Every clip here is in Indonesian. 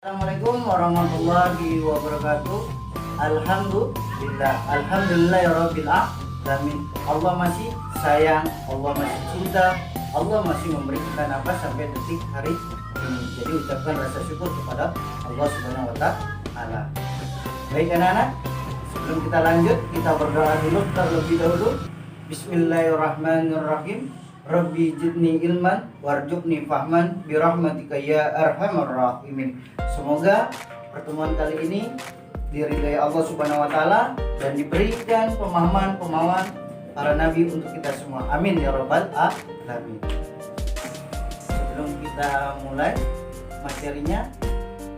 Assalamualaikum warahmatullahi wabarakatuh. Alhamdulillah ya rabbil alamin. Allah masih sayang, Allah masih cinta, Allah masih memberi kita nafas sampai detik hari ini. Jadi ucapkan rasa syukur kepada Allah Subhanahu wa taala. Baik anak-anak, sebelum kita lanjut, kita berdoa dulu terlebih dahulu. Bismillahirrahmanirrahim. Rabbi jidni ilman warzuqni fahman birahmatika ya arhamar rahimin. Semoga pertemuan kali ini diridhai Allah Subhanahu wa taala dan diberikan pemahaman para nabi untuk kita semua. Amin ya rabbal alamin. Sebelum kita mulai materinya,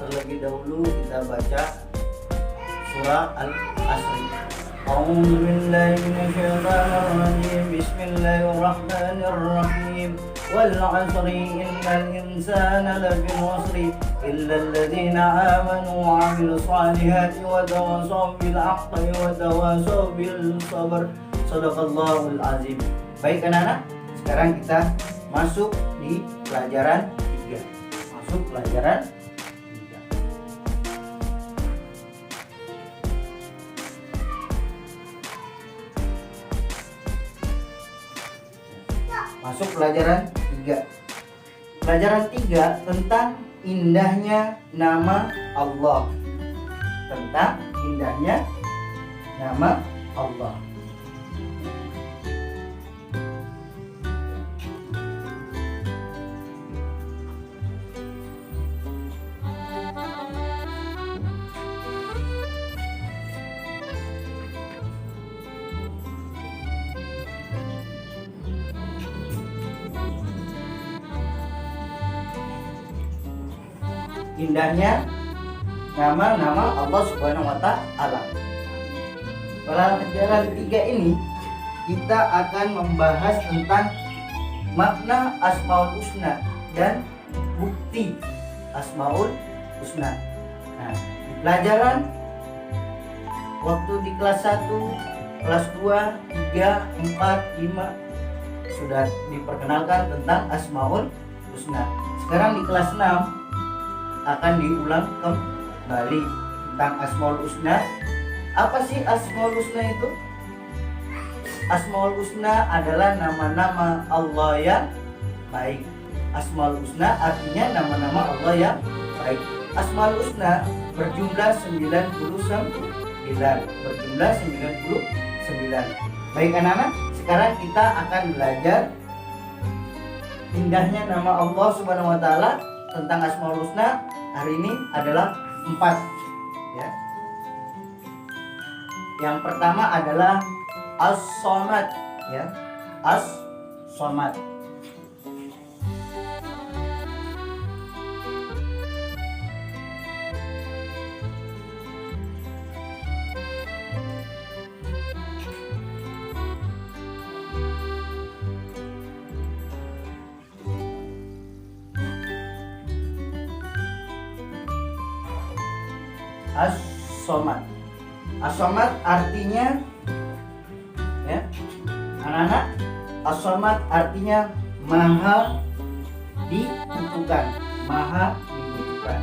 terlebih dahulu kita baca surah Al-Asr. A'udzu billahi minasyaitonir rajim. Bismillahirrahmanirrahim. Wal 'asri innal insana lafi khusr illa alladziina aamanu wa 'amilus salihati wa tawassaw bil haqqi wa tawassaw bil sabr. Shadaqallahul azim. Baik anak-anak, sekarang kita masuk di pelajaran 3. Masuk pelajaran 3. Masuk pelajaran 3. Pelajaran 3 tentang indahnya nama Allah. Tentang indahnya nama Allah. Indahnya nama-nama Allah Subhanahu wa taala. Pelajaran 3 ini kita akan membahas tentang makna Asmaul Husna dan bukti Asmaul Husna. Nah, di pelajaran waktu di kelas 1, kelas 2, 3, 4, 5 sudah diperkenalkan tentang Asmaul Husna. Sekarang di kelas 6 akan diulang kembali tentang Asmaul Husna. Apa sih Asmaul Husna itu? Asmaul Husna adalah nama-nama Allah yang baik. Asmaul Husna artinya nama-nama Allah yang baik. Asmaul Husna berjumlah 99. Baik anak-anak, sekarang kita akan belajar indahnya nama Allah Subhanahu wa taala tentang Asmaul Husna. Hari ini adalah 4 ya. Yang pertama adalah As-Somad ya. As-Somad. As-Somad. As-Somad artinya ya, anak-anak, As-Somad artinya maha dibutuhkan, maha dibutuhkan.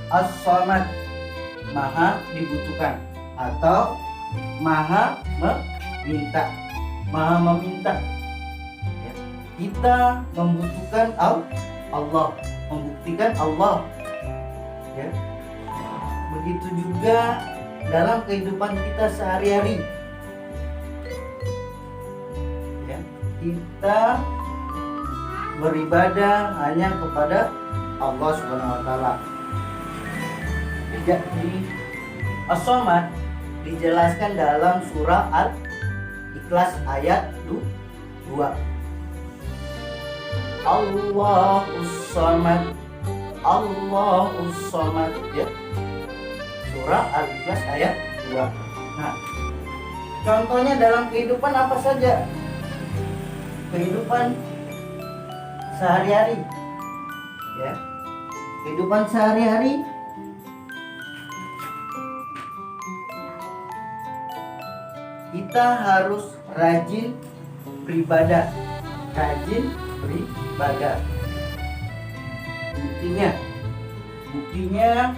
As-Somad maha dibutuhkan atau maha meminta, ya. Kita membutuhkan Allah, membuktikan Allah ya. Begitu juga dalam kehidupan kita sehari-hari ya. Kita beribadah hanya kepada Allah Subhanahu wa taala. Jadi As-Somad dijelaskan dalam surah Al-Ikhlas ayat 2. Allahus-Somad, Allahus-Somad ya. Surah Al-Ikhlas ayat 2. Nah, contohnya dalam kehidupan apa saja? Kehidupan sehari-hari ya. Kehidupan sehari-hari kita harus rajin beribadah. Rajin beribadah. Buktinya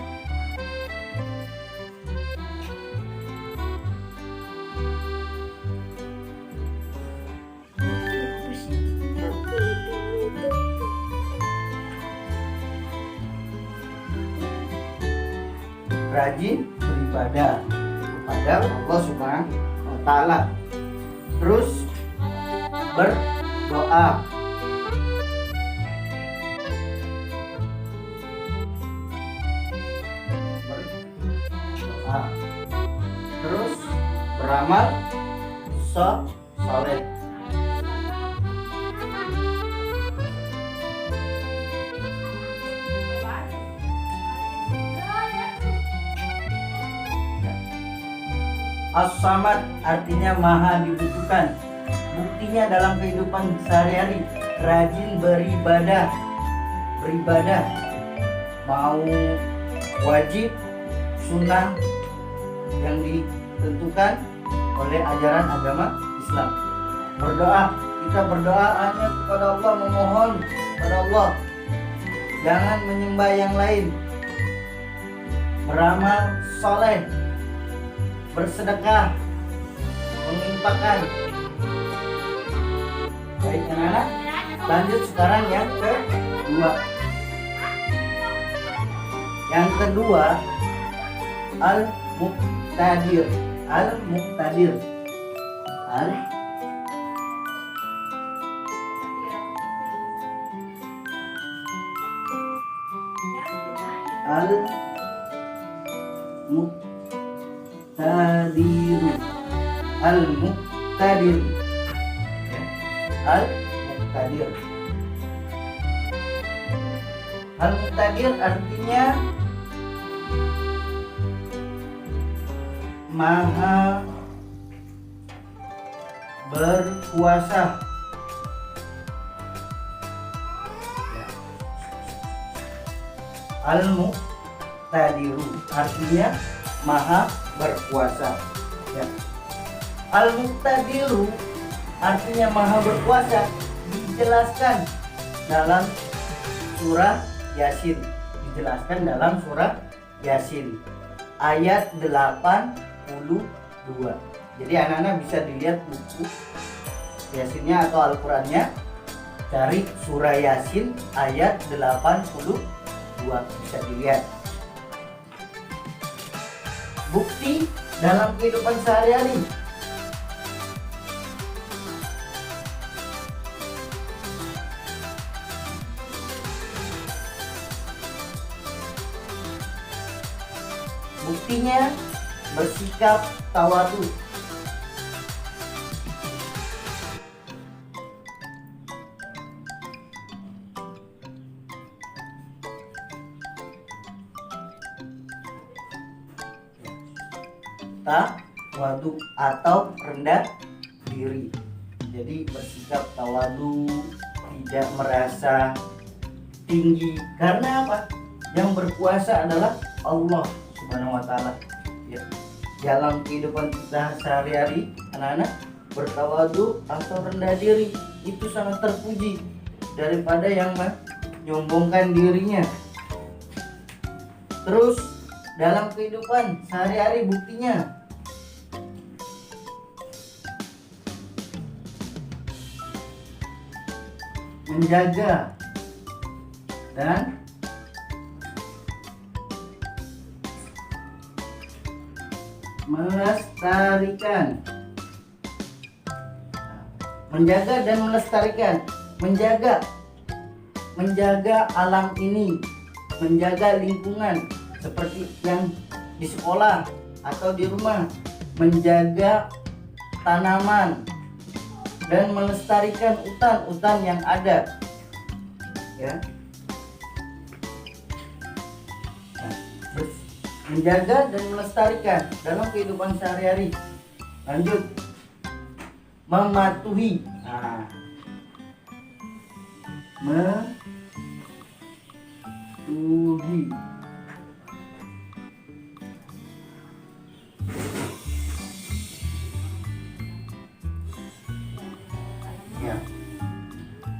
rajin beribadah kepada Allah Subhanahu wa Ta'ala. Terus berdoa. Terus beramal soleh. As-Samad artinya maha dibutuhkan. Buktinya dalam kehidupan sehari-hari, rajin beribadah. Mau wajib, sunnah yang ditentukan oleh ajaran agama Islam. Berdoa, kita berdoa hanya kepada Allah, memohon kepada Allah. Jangan menyembah yang lain. Beramal soleh, bersedekah, menginfakkan. Baik anak-anak, lanjut sekarang yang kedua. Yang kedua, Al-Muqtadir. Al-Muqtadir. Al-Muqtadir. Al-Muqtadir. Al-Muqtadir. Al-Muqtadir artinya maha berkuasa. Al-Muqtadiru artinya maha berkuasa. Ya. Al-Muqtadiru artinya maha berkuasa dijelaskan dalam surah Yasin. Ayat 82. Jadi anak-anak bisa dilihat buku Yasinnya atau Al-Qurannya, cari surah Yasin ayat 82, bisa dilihat. Bukti dalam kehidupan sehari-hari. Buktinya bersikap tawadu. Tawadu atau rendah diri. Jadi bersikap tawadu, tidak merasa tinggi. Karena apa? Yang berkuasa adalah Allah Subhanahu wa Ta'ala. Ya. Dalam kehidupan kita sehari-hari, anak-anak, bertawadu atau rendah diri itu sangat terpuji daripada yang menyombongkan dirinya. Terus dalam kehidupan sehari-hari buktinya menjaga dan melestarikan. Menjaga dan melestarikan. Menjaga alam ini, menjaga lingkungan seperti yang di sekolah atau di rumah, menjaga tanaman dan melestarikan hutan-hutan yang ada. Ya. Menjaga dan melestarikan dalam kehidupan sehari-hari. Lanjut, mematuhi. Mematuhi.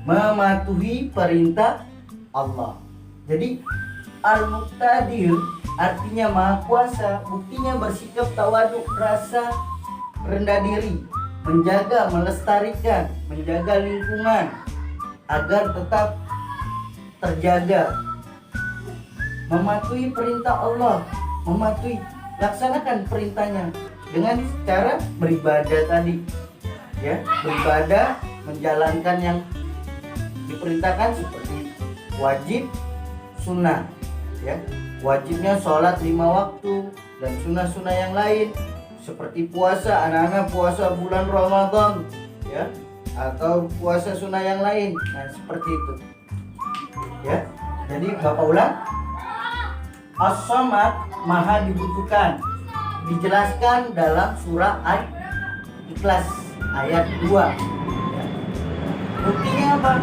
mematuhi perintah Allah. Jadi Al-Muqtadir artinya Maha Kuasa, buktinya bersikap tawaduk, rasa rendah diri, menjaga, melestarikan, menjaga lingkungan agar tetap terjaga, mematuhi perintah Allah, mematuhi, laksanakan perintahnya dengan cara beribadah tadi, ya, beribadah, menjalankan yang diperintahkan seperti wajib, sunnah, ya, wajibnya sholat 5 waktu dan sunnah-sunnah yang lain seperti puasa, anak-anak puasa bulan Ramadan, ya, atau puasa sunnah yang lain. Nah, seperti itu, ya. Jadi Bapak ulang, As-Samad maha dibutuhkan, dijelaskan dalam surah Al-Ikhlas ayat 2, ya. Buktinya apa?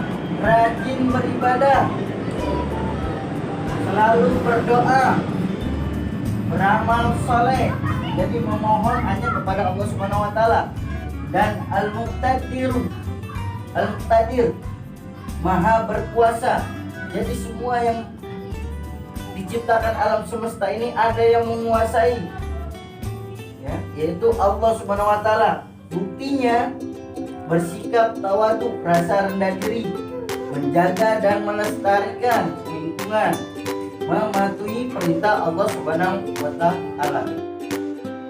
Rajin beribadah, selalu berdoa, beramal soleh, jadi memohon hanya kepada Allah Subhanahu wa taala. Dan Al-Muqtadir maha berkuasa. Jadi semua yang diciptakan alam semesta ini ada yang menguasai, ya, yaitu Allah Subhanahu wa taala. Buktinya bersikap tawaduk, rasa rendah diri, menjaga dan melestarikan lingkungan, mematuhi perintah Allah Subhanahu wa taala.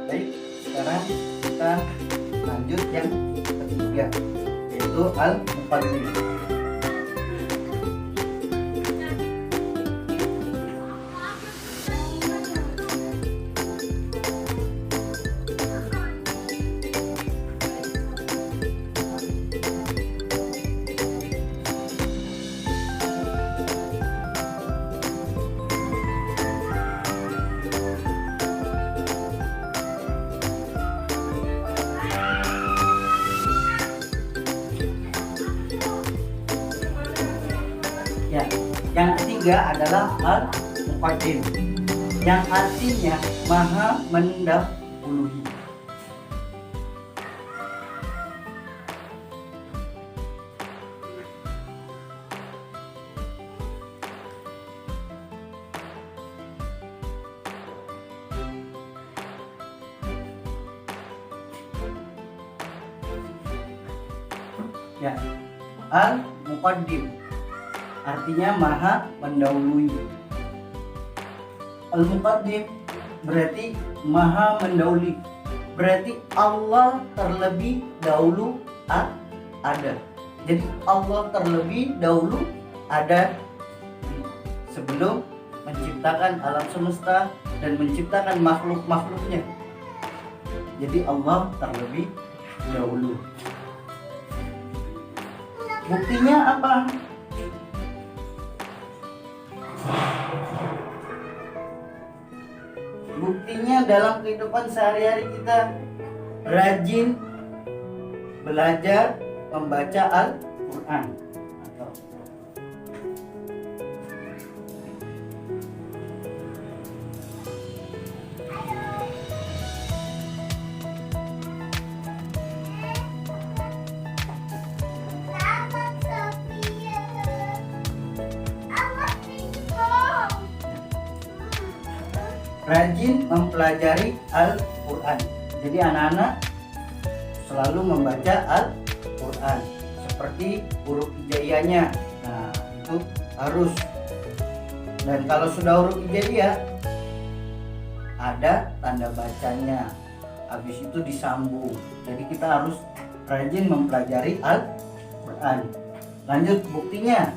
Baik, sekarang kita lanjut yang ketiga, yaitu Al-Muqaddim. Ya, yang ketiga adalah Al-Muqaddim, yang artinya maha mendahului. Ya, Al-Muqaddim artinya maha mendahului. Al-Muqaddim berarti maha mendahului, berarti Allah terlebih dahulu ada. Jadi Allah terlebih dahulu ada sebelum menciptakan alam semesta dan menciptakan makhluk-makhluknya. Jadi Allah terlebih dahulu. Buktinya apa? Buktinya dalam kehidupan sehari-hari kita rajin belajar membaca Al-Quran. Rajin mempelajari Al-Quran. Jadi anak-anak selalu membaca Al-Quran seperti huruf hijaiyahnya. Nah, itu harus. Dan kalau sudah huruf hijaiyah ada tanda bacanya, habis itu disambung. Jadi kita harus rajin mempelajari Al-Quran. Lanjut, buktinya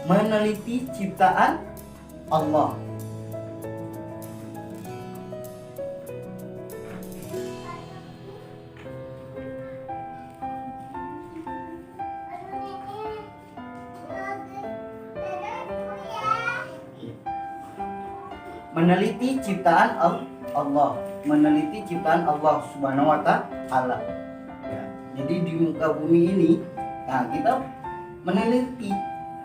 meneliti ciptaan Allah. Meneliti ciptaan Allah, meneliti ciptaan Allah Subhanahu wa taala. Ya, jadi di muka bumi ini, nah kita meneliti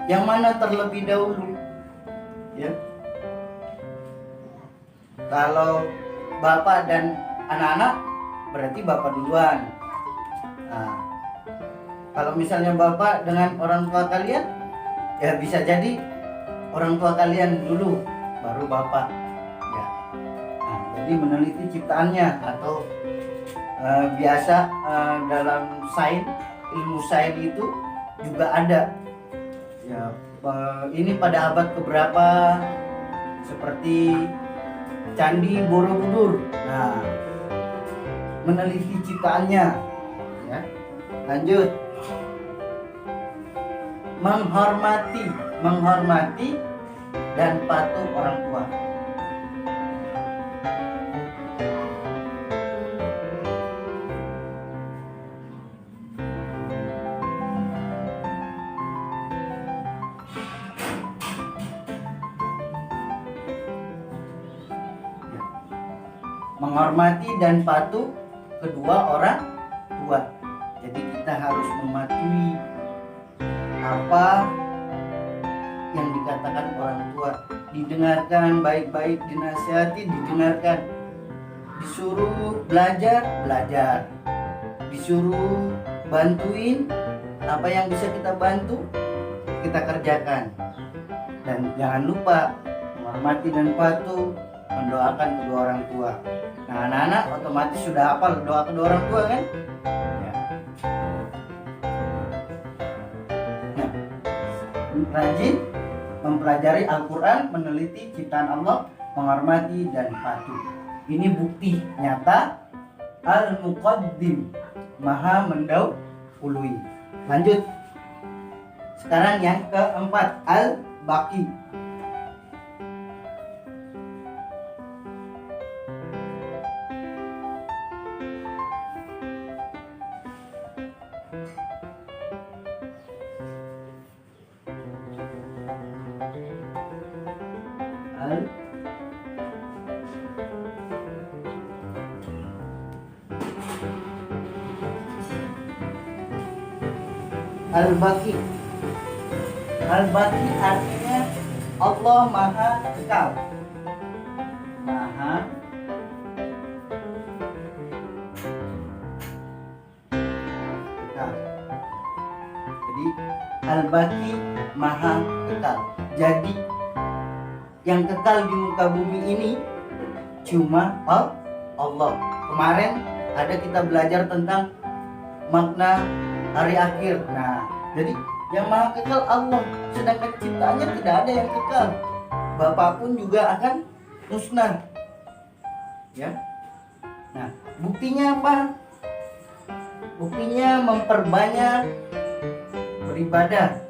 yang mana terlebih dahulu, ya. Kalau bapak dan anak-anak berarti bapak duluan, Nah, kalau misalnya bapak dengan orang tua kalian, ya bisa jadi orang tua kalian dulu baru bapak. Ya. Nah, jadi meneliti ciptaannya atau biasa dalam sains, ilmu sains itu juga ada. Ya, ini pada abad keberapa seperti Candi Borobudur. Nah, meneliti ciptaannya. Ya. Lanjut. Menghormati dan patuh orang tua. Menghormati dan patuh kedua orang tua. Jadi kita harus mematuhi apa yang dikatakan orang tua, didengarkan baik-baik, dinasihati, didengarkan, disuruh belajar, disuruh bantuin apa yang bisa kita bantu, kita kerjakan. Dan jangan lupa menghormati dan patuh, mendoakan kedua orang tua. Nah, anak-anak otomatis sudah hafal doa kedua orang tua kan? Ya. Nah, rajin mempelajari Al-Quran, meneliti ciptaan Allah, menghormati dan patuh. Ini bukti nyata Al-Muqaddim, Maha mendahului. Lanjut. Sekarang yang keempat, Al-Baqi. Al-Baqi. Al-Baqi artinya Allah Maha Kekal. Maha Kekal. Jadi Al-Baqi Maha Kekal. Jadi yang kekal di muka bumi ini cuma Allah. Kemarin ada kita belajar tentang makna hari akhir. Nah, jadi yang maha kekal Allah, sedangkan ciptaannya tidak ada yang kekal. Bapak pun juga akan musnah. Ya. Nah, buktinya apa? Buktinya memperbanyak beribadah.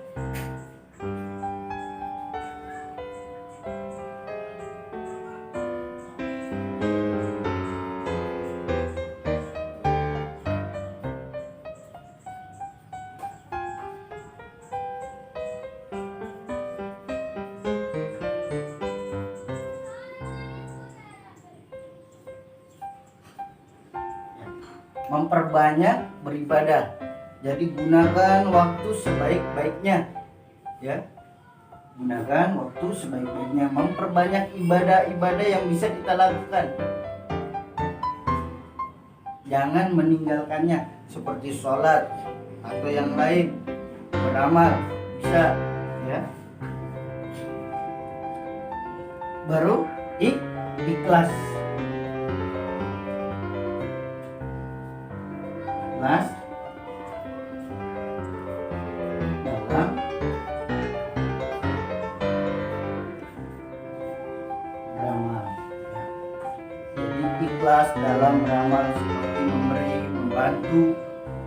Memperbanyak beribadah. Jadi gunakan waktu sebaik-baiknya, ya. Gunakan waktu sebaik-baiknya, memperbanyak ibadah-ibadah yang bisa kita lakukan. Jangan meninggalkannya seperti sholat atau yang lain. Beramal bisa, ya. Baru ikhlas. Ikhlas dalam beramal. Jadi ikhlas dalam beramal seperti memberi, membantu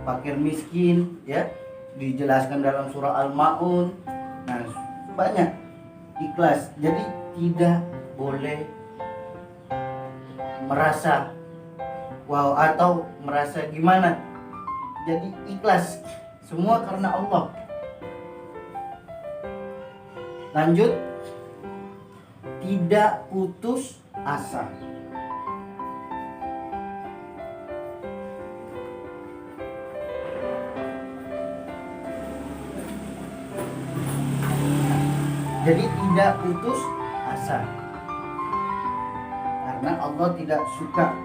fakir miskin, ya, dijelaskan dalam surah Al-Maun. Nah, banyak ikhlas. Jadi tidak boleh merasa wow atau merasa gimana. Jadi ikhlas, semua karena Allah. Lanjut, tidak putus asa. Jadi tidak putus asa, karena Allah tidak suka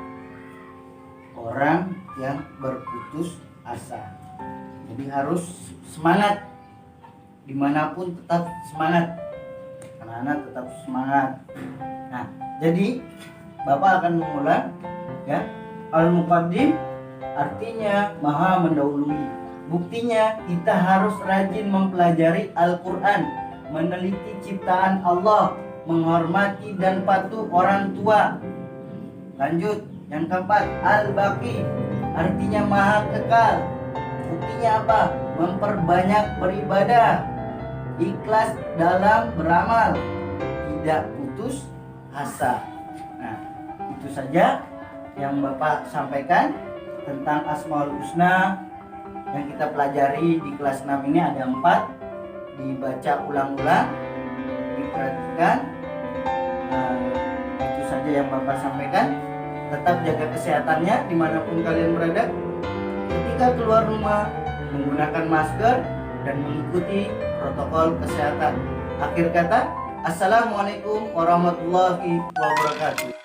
orang yang berputus asa. Jadi harus semangat, dimanapun tetap semangat, anak-anak tetap semangat. Nah, jadi Bapak akan mengulang ya. Al-Muqaddim artinya maha mendahului. Buktinya kita harus rajin mempelajari Al-Quran, meneliti ciptaan Allah, menghormati dan patuh orang tua. Lanjut, yang keempat, Al-Baqi artinya maha kekal. Buktinya apa? Memperbanyak beribadah, ikhlas dalam beramal, tidak putus asa. Nah, itu saja yang Bapak sampaikan tentang Asmaul Husna yang kita pelajari di kelas 6 ini. Ada 4, dibaca ulang-ulang, diperhatikan. Itu saja yang Bapak sampaikan. Tetap jaga kesehatannya dimanapun kalian berada. Ketika keluar rumah, menggunakan masker dan mengikuti protokol kesehatan. Akhir kata, Assalamualaikum warahmatullahi wabarakatuh.